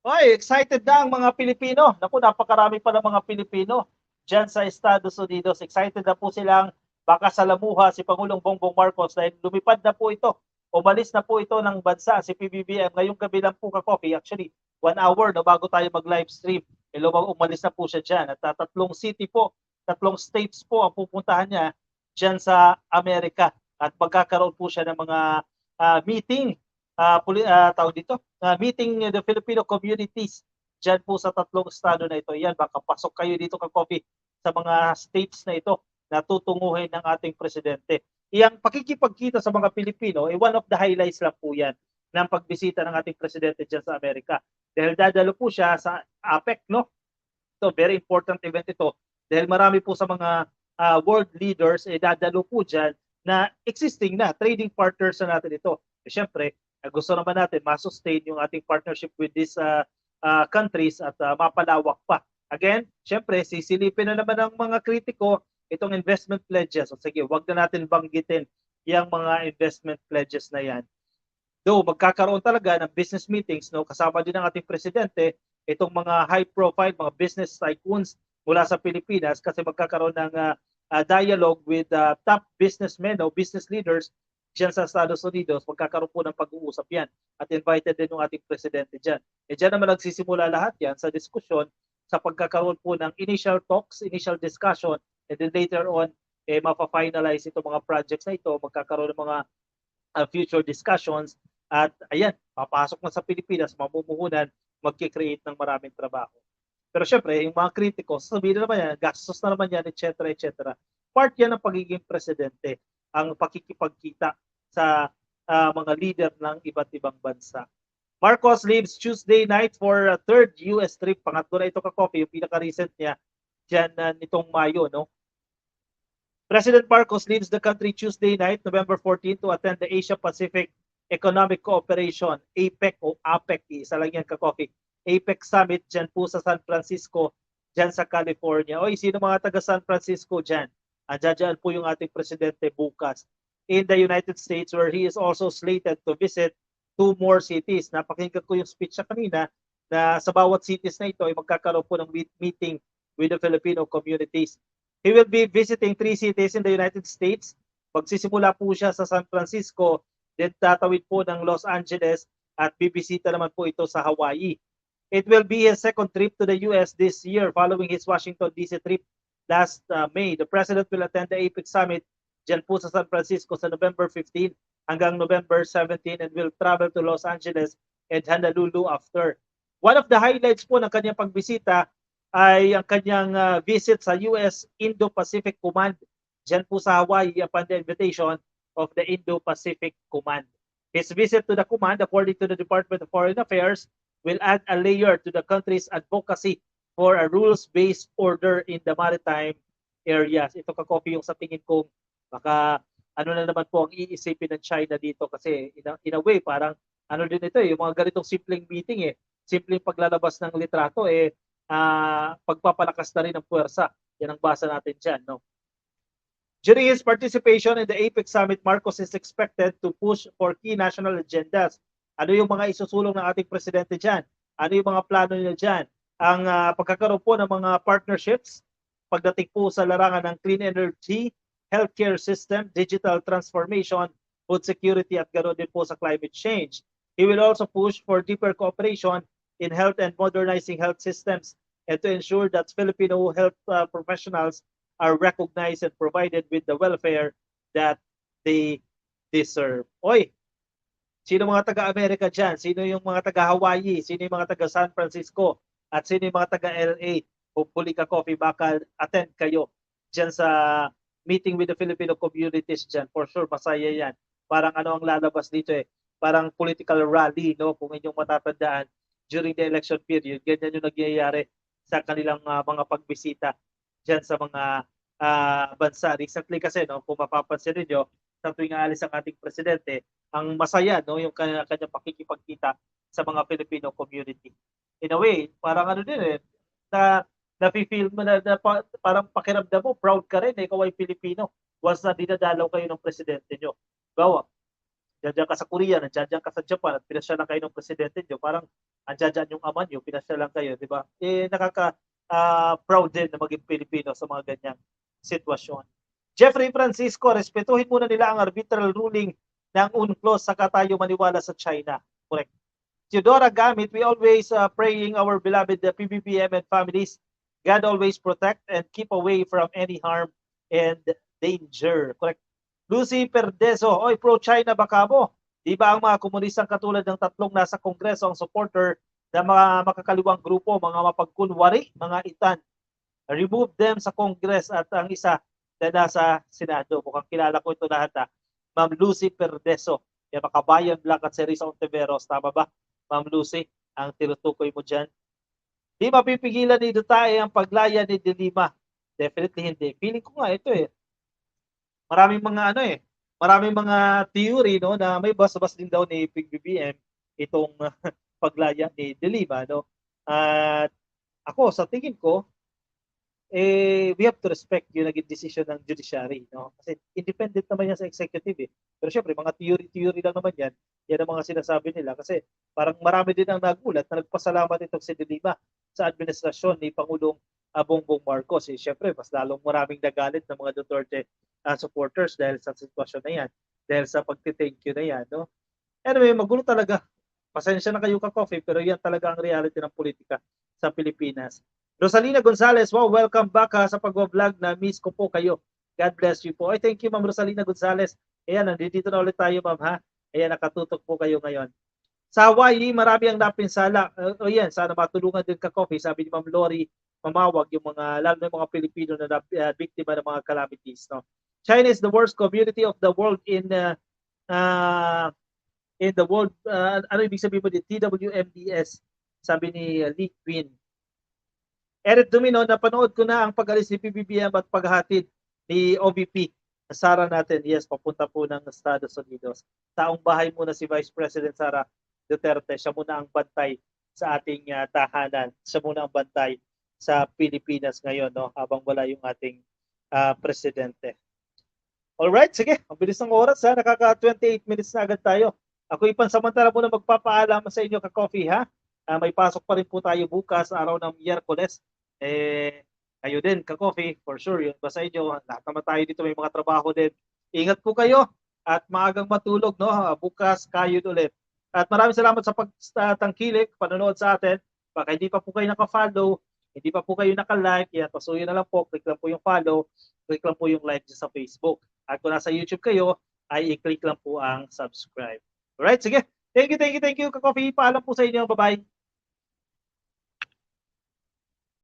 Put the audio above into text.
Ay, excited na ang mga Pilipino. Naku, napakarami pa ng mga Pilipino diyan sa Estados Unidos. Excited na po silang makasalamuha si Pangulong Bongbong Marcos dahil lumipad na po ito. Umalis na po ito ng bansa si PBBM. Ngayong gabi lang po ka-coffee. Actually, 1 hour no, bago tayo mag-live stream. Umalis na po siya dyan. At tatlong city po, tatlong states po ang pupuntahan niya dyan sa Amerika. At magkakaroon po siya ng mga meeting, tawag dito, meeting the Filipino communities dyan po sa tatlong estado na ito. Yan, baka pasok kayo dito ka-coffee sa mga states na ito na tutunguhin ng ating presidente. Iyang pakikipagkita sa mga Pilipino, one of the highlights lang po yan ng pagbisita ng ating presidente dyan sa Amerika. Dahil dadalo po siya sa APEC, no? So, very important event ito. Dahil marami po sa mga world leaders, dadalo po dyan na existing na, trading partners na natin ito. Siyempre, gusto naman natin ma-sustain yung ating partnership with these countries at mapalawak pa. Again, syempre, sisilipin na naman ng mga kritiko itong investment pledges. So, sige, wag na natin banggitin yung mga investment pledges na yan. Though magkakaroon talaga ng business meetings, no, kasama din ng ating presidente itong mga high profile, mga business tycoons mula sa Pilipinas kasi magkakaroon ng dialogue with top businessmen o business leaders diyan sa Estados Unidos. Magkakaroon po ng pag-uusap yan at invited din ng ating presidente diyan. Diyan naman nagsisimula lahat yan sa diskusyon sa pagkakaroon po ng initial talks, initial discussion, and then later on, mapa-finalize itong mga projects na ito, magkakaroon ng mga future discussions at ayan, papasok na sa Pilipinas, mamumuhunan, magkikreate ng maraming trabaho. Pero syempre, yung mga kritiko, sabihin na naman yan, gastos na naman yan, etc. etc. Part yan ng pagiging presidente, ang pakikipagkita sa mga leader ng iba't ibang bansa. Marcos leaves Tuesday night for a third US trip. Pangatlo na ito ka-coffee, yung pinaka-recent niya dyan nitong Mayo, no? President Marcos leaves the country Tuesday night, November 14, to attend the Asia-Pacific Economic Cooperation, APEC o APEC, isa lang yan ka-coffee, APEC Summit dyan po sa San Francisco, dyan sa California. Oy, sino mga taga San Francisco dyan? Dyan po yung ating presidente bukas. In the United States, where he is also slated to visit 2 more cities. Napakinggan ko yung speech sa kanina na sa bawat cities na ito ay magkakaroon po ng meeting with the Filipino communities. He will be visiting 3 cities in the United States. Magsisimula po siya sa San Francisco, then tatawid po ng Los Angeles at bibisita naman po ito sa Hawaii. It will be his second trip to the US this year following his Washington DC trip last May. The President will attend the APEC Summit dyan po sa San Francisco sa November 15 hanggang November 17 and will travel to Los Angeles and Honolulu after. One of the highlights po ng kanyang pagbisita ay ang kanyang visit sa US Indo-Pacific Command dyan po sa Hawaii upon the invitation of the Indo-Pacific Command. His visit to the command, according to the Department of Foreign Affairs, will add a layer to the country's advocacy for a rules-based order in the maritime areas. Ito ka-copy yung sa tingin kong baka ano na naman po ang iisipin ng China dito kasi in a way parang ano din ito yung mga ganitong simpleng meeting simpleng paglalabas ng litrato pagpapalakas na rin ng puwersa. Yan ang basa natin dyan, no? During his participation in the APEC Summit, Marcos is expected to push for key national agendas. Ano yung mga isusulong ng ating presidente dyan? Ano yung mga plano niya dyan? Ang pagkakaroon po ng mga partnerships, pagdating po sa larangan ng clean energy, healthcare system, digital transformation, food security at ganoon din po sa climate change. He will also push for deeper cooperation in health and modernizing health systems and to ensure that Filipino health professionals are recognized and provided with the welfare that they deserve. Oy, sino mga taga-Amerika dyan? Sino yung mga taga-Hawaii? Sino yung mga taga-San Francisco? At sino yung mga taga-LA? Hopefully ka-coffee, baka attend kayo dyan sa meeting with the Filipino communities dyan. For sure, masaya yan. Parang ano ang lalabas dito Parang political rally, no? Kung inyong matatandaan during the election period. Ganyan yung nagyayari sa kanilang mga pagbisita dyan sa mga bansa. Recently kasi, no, kung mapapansin niyo sa tuwing aalis ang ating presidente, ang masaya, no, yung kanyang pakikipagkita sa mga Filipino community. In a way, parang ano din na nafe-feel mo na parang pakiramdam mo, proud ka rin ikaw ay Filipino once na dinadalaw kayo ng presidente nyo. Gawa. Diyan ka sa Korea, nandiyan ka sa Japan at pinasyalan kayo ng presidente niyo, parang andiyan yung ama niyo, pinasyalan kayo, 'di ba? Proud din na maging Pilipino sa mga ganyang sitwasyon. Jeffrey Francisco, respetuhin muna nila ang arbitral ruling ng UNCLOS saka tayo maniwala sa China. Correct. Theodora Gamit, we always praying our beloved PBBM and families. God always protect and keep away from any harm and danger. Correct. Lucy Perdeso, oy pro-China ba kamo? Di ba ang mga komunistang katulad ng tatlong nasa kongreso ang supporter ng mga makakaliwang grupo, mga mapagkunwari, mga itan? Remove them sa Congress at ang isa na nasa Senado. Mukhang kilala ko ito lahat ha. Ma'am Lucy Perdeso. Yan, Makabayan Black at Serisa Ontiveros. Tama ba? Ma'am Lucy, ang tinutukoy mo dyan. Di mapipigilan ni Duterte ang paglaya ni De Lima. Definitely hindi. Feeling ko nga ito eh. Maraming mga theory no na may bas-bas din daw ni PBBM itong paglaya ni De Lima no. At ako sa tingin ko we have to respect yung naging decision ng judiciary no. Kasi independent naman yan sa executive eh. Pero syempre mga theory lang naman yan. Yan ang mga sinasabi nila kasi parang marami din ang nagulat na nagpasalamat itong si De Lima sa administrasyon ni Pangulong Bongbong Marcos. Syempre mas lalong maraming nagalit ng mga Duterte supporters dahil sa sitwasyon na yan, dahil sa pagti-thank you na yan, no? Anyway, magulo talaga. Pasensya na kayo ka-coffee, pero yan talaga ang reality ng politika sa Pilipinas. Rosalina Gonzalez, wow, welcome back sa pag-vlog na miss ko po kayo. God bless you po. Ay, thank you, Ma'am Rosalina Gonzalez. Ayan, nandito na ulit tayo, Ma'am, ha? Ayan, nakatutok po kayo ngayon. Sa Hawaii, marami ang napinsala. Ayan, sana matulungan din ka-coffee. Sabi ni Ma'am Lori, mamawag yung mga, lalo na yung mga Pilipino na biktima ng mga calamities, no? China is the worst community of the world in the world. Ano ibig sabihin mo din? TWMDS, sabi ni Lee Quinn. Eric Domino, napanood ko na ang pag-alis ni PBBM at paghatid ni OVP. Sara natin, yes, papunta po ng Estados Unidos. Taong bahay muna si Vice President Sara Duterte. Siya muna ang bantay sa ating tahanan. Siya muna ang bantay sa Pilipinas ngayon, no, habang wala yung ating presidente. Alright, sige. Ang bilis ng oras ha. Nakaka-28 minutes na agad tayo. Ako ipansamantala muna magpapaalam sa inyo ka-coffee ha. May pasok pa rin po tayo bukas, araw ng Miyerkules. Kayo din ka-coffee, for sure. Yun ba sa inyo? Lahat naman tayo dito may mga trabaho din. Ingat po kayo at maagang matulog. No? Bukas kayo ulit. At maraming salamat sa pagtangkilik, panonood sa atin. Baka hindi pa po kayo naka-follow, hindi pa po kayo naka-like, yan, pasuyo na lang po, click lang po yung follow, click lang po yung like sa Facebook. At kung nasa YouTube kayo, ay i-click lang po ang subscribe. Alright, sige. Thank you, ka-coffee. Paalam po sa inyo. Bye-bye.